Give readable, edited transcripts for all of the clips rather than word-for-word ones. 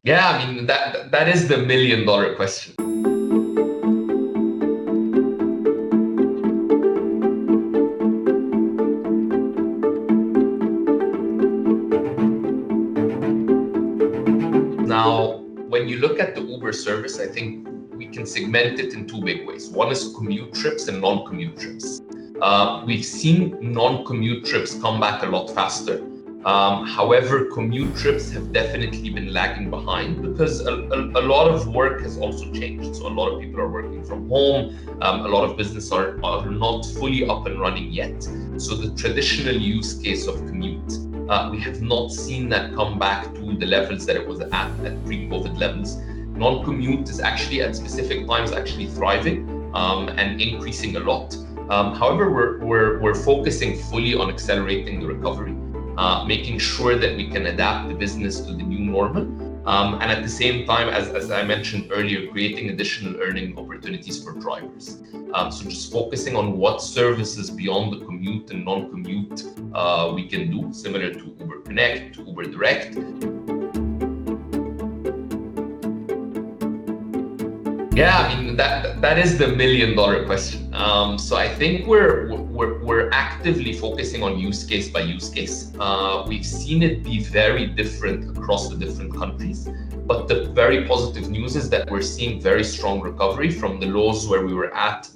Yeah, I mean, that is the million-dollar question. Now, when you look at the Uber service, I think we can segment it in two big ways. One is commute trips and non-commute trips. We've seen non-commute trips come back a lot faster. However, commute trips have definitely been lagging behind because a lot of work has also changed. So a lot of people are working from home. A lot of businesses are not fully up and running yet. So the traditional use case of commute, we have not seen that come back to the levels that it was at pre-COVID levels. Non-commute is actually at specific times actually thriving and increasing a lot. However, we're focusing fully on accelerating the recovery, making sure that we can adapt the business to the new normal, and at the same time, as I mentioned earlier, creating additional earning opportunities for drivers. So just focusing on what services beyond the commute and non-commute we can do, similar to Uber Connect, to Uber Direct. Yeah, I mean, that is the million-dollar question. So I think we're actively focusing on use case by use case. We've seen it be very different across the different countries, but the very positive news is that we're seeing very strong recovery from the lows where we were at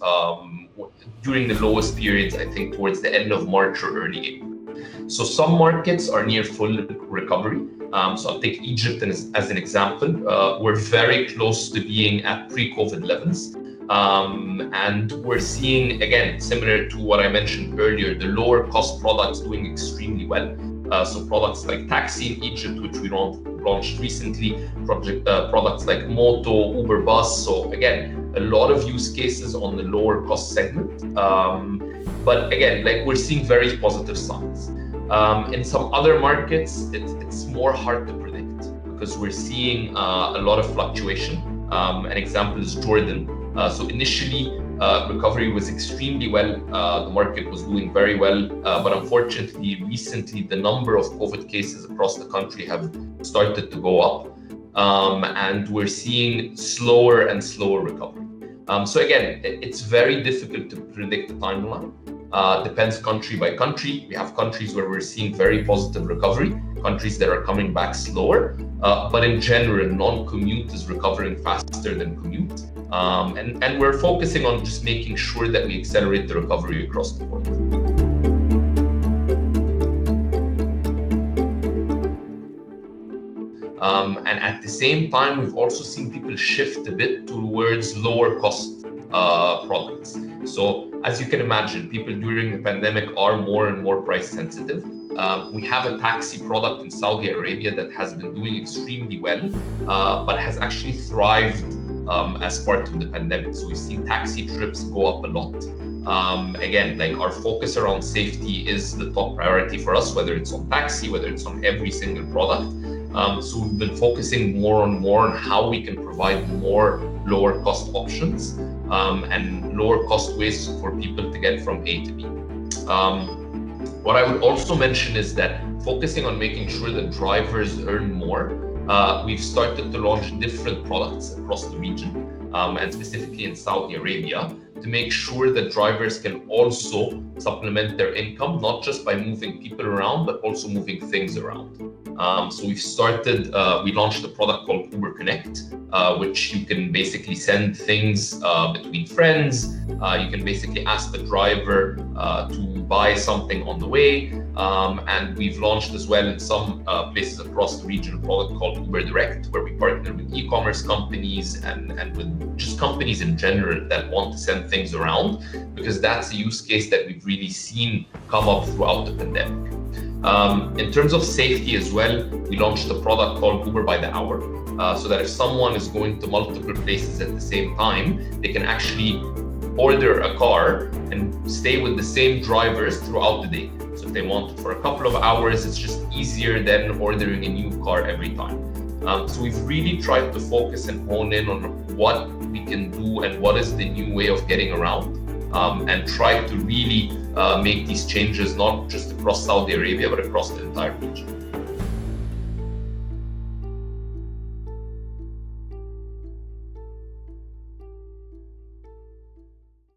during the lowest periods, I think towards the end of March or early April. So some markets are near full recovery. So I'll take Egypt as an example. We're very close to being at pre-COVID levels. And we're seeing, again, similar to what I mentioned earlier, the lower cost products doing extremely well. So products like taxi in Egypt, which we launched recently, products like Moto, Uber Bus. So again, a lot of use cases on the lower cost segment. But again, like we're seeing very positive signs. In some other markets, it's more hard to predict because we're seeing a lot of fluctuation. An example is Jordan. So initially, recovery was extremely well. The market was doing very well. But unfortunately, recently, the number of COVID cases across the country have started to go up. And we're seeing slower and slower recovery. So again, it's very difficult to predict the timeline. Depends country by country. We have countries where we're seeing very positive recovery, countries that are coming back slower. But in general, non-commute is recovering faster than commute. And we're focusing on just making sure that we accelerate the recovery across the board. And at the same time, we've also seen people shift a bit towards lower cost products. So as you can imagine, people during the pandemic are more and more price sensitive. We have a taxi product in Saudi Arabia that has been doing extremely well, but has actually thrived as part of the pandemic. So we've seen taxi trips go up a lot. Again, like our focus around safety is the top priority for us, whether it's on taxi, whether it's on every single product. So we've been focusing more on how we can provide more lower cost options and lower cost ways for people to get from A to B. What I would also mention is that focusing on making sure that drivers earn more, we've started to launch different products across the region and specifically in Saudi Arabia to make sure that drivers can also supplement their income, not just by moving people around, but also moving things around. So we launched a product called Uber Connect, which you can basically send things between friends. You can basically ask the driver to buy something on the way. And we've launched as well in some places across the region a product called Uber Direct, where we partner with e-commerce companies and with just companies in general that want to send things around, because that's a use case that we've really seen come up throughout the pandemic. In terms of safety as well, we launched a product called Uber by the Hour, so that if someone is going to multiple places at the same time, they can actually order a car and stay with the same drivers throughout the day. So if they want it for a couple of hours, it's just easier than ordering a new car every time. So we've really tried to focus and hone in on what we can do and what is the new way of getting around, and try to really make these changes not just across Saudi Arabia, but across the entire region.